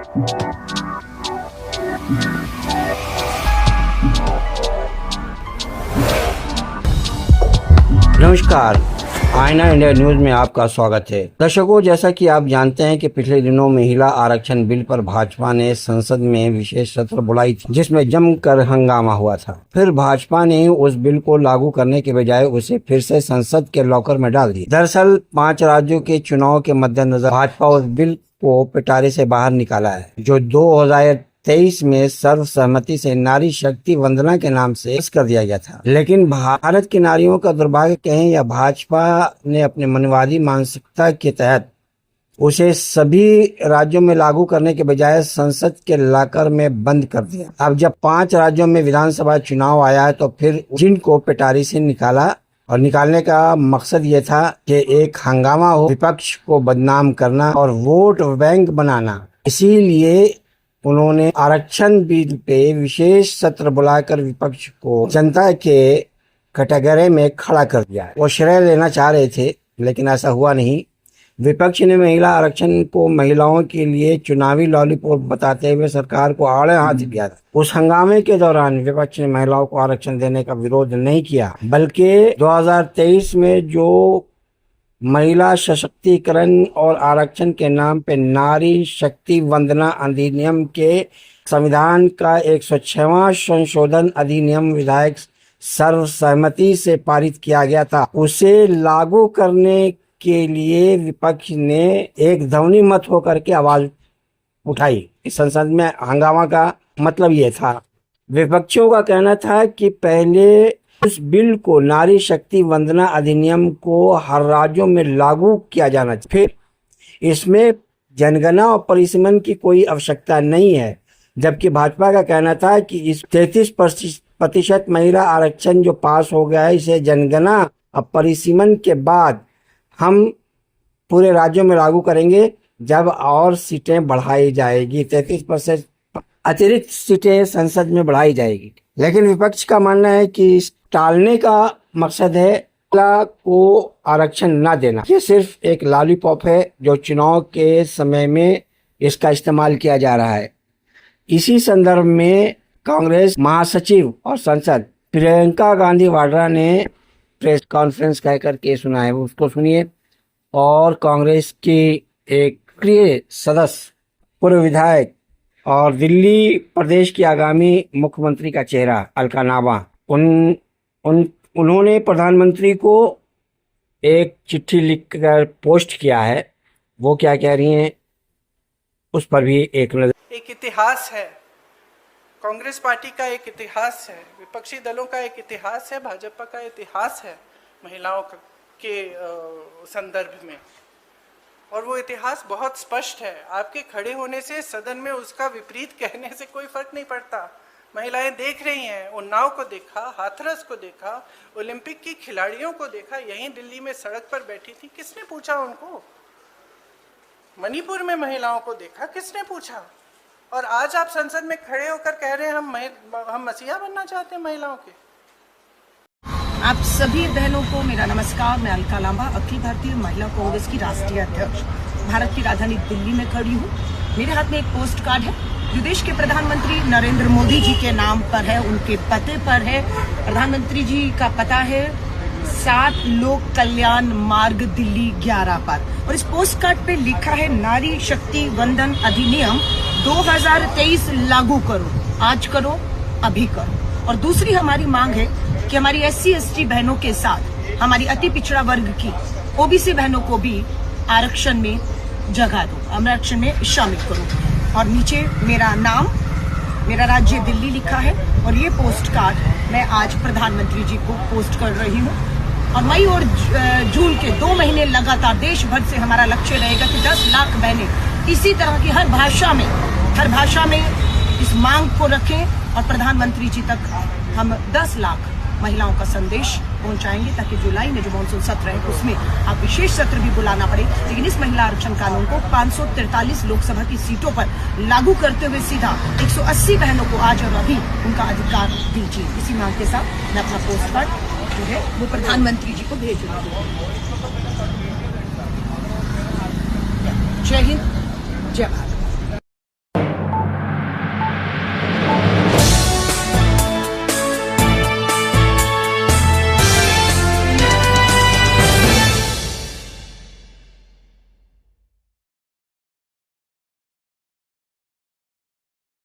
नमस्कार, आईना India news में आपका स्वागत है। दर्शकों, जैसा कि आप जानते हैं कि पिछले दिनों महिला आरक्षण बिल पर भाजपा ने संसद में विशेष सत्र बुलाई थी, जिसमें जमकर हंगामा हुआ था। फिर भाजपा ने उस बिल को लागू करने के बजाय उसे फिर से संसद के लॉकर में डाल दिया। दरअसल 5 राज्यों के चुनाव के मद्देनजर भाजपा उस बिल को पिटारे से बाहर निकाला है, जो 2023 में सर्वसहमति से नारी शक्ति वंदना के नाम से पेश कर दिया गया था। लेकिन भारत की नारियों का दुर्भाग्य कहें या भाजपा ने अपने मनवादी मानसिकता के तहत उसे सभी राज्यों में लागू करने के बजाय संसद के लॉकर में बंद कर दिया। अब जब 5 राज्यों में विधानसभा चुनाव आया है तो फिर जिनको पिटारी से निकाला, और निकालने का मकसद ये था कि एक हंगामा हो, विपक्ष को बदनाम करना और वोट बैंक बनाना। इसीलिए उन्होंने आरक्षण बिल पे विशेष सत्र बुलाकर विपक्ष को जनता के कटघरे में खड़ा कर दिया। वो श्रेय लेना चाह रहे थे, लेकिन ऐसा हुआ नहीं। विपक्ष ने महिला आरक्षण को महिलाओं के लिए चुनावी लॉलीपॉप बताते हुए सरकार को आड़े हाथ दिया। उस हंगामे के दौरान विपक्ष ने महिलाओं को आरक्षण देने का विरोध नहीं किया, बल्कि 2023 में जो महिला सशक्तिकरण और आरक्षण के नाम पे नारी शक्ति वंदना अधिनियम के संविधान का 106वां संशोधन अधिनियम विधायक सर्वसहमति से पारित किया गया था, उसे लागू करने के लिए विपक्ष ने एक ध्वनि मत होकर के आवाज उठाई। इस संसद में हंगामा का मतलब ये था। विपक्षियों का कहना था कि पहले उस बिल को, नारी शक्ति वंदना अधिनियम को हर राज्यों में लागू किया जाना चाहिए। फिर इसमें जनगणना और परिसीमन की कोई आवश्यकता नहीं है। जबकि भाजपा का कहना था कि इस 33% महिला आरक्षण जो पास हो गया है, इसे जनगणना और परिसीमन के बाद हम पूरे राज्यों में लागू करेंगे जब और सीटें बढ़ाई जाएगी। 33% अतिरिक्त सीटें संसद में बढ़ाई जाएगी। लेकिन विपक्ष का मानना है कि टालने का मकसद है महिला को आरक्षण ना देना। ये सिर्फ एक लॉलीपॉप है जो चुनाव के समय में इसका इस्तेमाल किया जा रहा है। इसी संदर्भ में कांग्रेस महासचिव और सांसद प्रियंका गांधी वाड्रा ने प्रेस कॉन्फ्रेंस कहकर के सुना है, उसको सुनिए। और कांग्रेस की एक प्रिय सदस्य, पूर्व विधायक और दिल्ली प्रदेश की आगामी मुख्यमंत्री का चेहरा अलका नाबा, उन्होंने प्रधानमंत्री को एक चिट्ठी लिखकर पोस्ट किया है। वो क्या कह रही हैं उस पर भी एक नजर। एक इतिहास है, कांग्रेस पार्टी का एक इतिहास है, विपक्षी दलों का एक इतिहास है, भाजपा का इतिहास है महिलाओं के संदर्भ में। और वो इतिहास बहुत स्पष्ट है। आपके खड़े होने से, सदन में उसका विपरीत कहने से कोई फर्क नहीं पड़ता। महिलाएं देख रही हैं, उन्नाव को देखा, हाथरस को देखा, ओलंपिक की खिलाड़ियों को देखा, यहीं दिल्ली में सड़क पर बैठी थी, किसने पूछा उनको? मणिपुर में महिलाओं को देखा, किसने पूछा? और आज आप संसद में खड़े होकर कह रहे हैं हम मसीहा बनना चाहते हैं महिलाओं के। आप सभी बहनों को मेरा नमस्कार। मैं अलका लांबा, अखिल भारतीय महिला कांग्रेस की राष्ट्रीय अध्यक्ष, भारत की राजधानी दिल्ली में खड़ी हूँ। मेरे हाथ में एक पोस्ट कार्ड है जो देश के प्रधानमंत्री नरेंद्र मोदी जी के नाम पर है, उनके पते पर है। प्रधानमंत्री जी का पता है 7 लोक कल्याण मार्ग दिल्ली 11 पर। और इस पोस्ट कार्ड पे लिखा है नारी शक्ति वंदन अधिनियम 2023 लागू करो, आज करो, अभी करो। और दूसरी हमारी मांग है कि हमारी SC/ST बहनों के साथ हमारी अति पिछड़ा वर्ग की OBC बहनों को भी आरक्षण में जगह दो, आरक्षण में शामिल करो। और नीचे मेरा नाम, मेरा राज्य दिल्ली लिखा है। और ये पोस्ट कार्ड मैं आज प्रधानमंत्री जी को पोस्ट कर रही हूँ। और मई और जून के 2 महीने लगातार देश भर से हमारा लक्ष्य रहेगा कि 10 लाख बहनें इसी तरह की हर भाषा में इस मांग को रखें और प्रधानमंत्री जी तक हम 10 लाख महिलाओं का संदेश पहुंचाएंगे, ताकि जुलाई में जो मानसून सत्र है उसमें आप विशेष सत्र भी बुलाना पड़े। लेकिन इस महिला आरक्षण कानून को 543 लोकसभा की सीटों पर लागू करते हुए सीधा 180 बहनों को आज और अभी उनका अधिकार दीजिए। इसी मांग के साथ मैं अपना पोस्ट कार्ड जो है वो प्रधानमंत्री जी को भेज रहा हूँ। जय हिंद, जय भारत।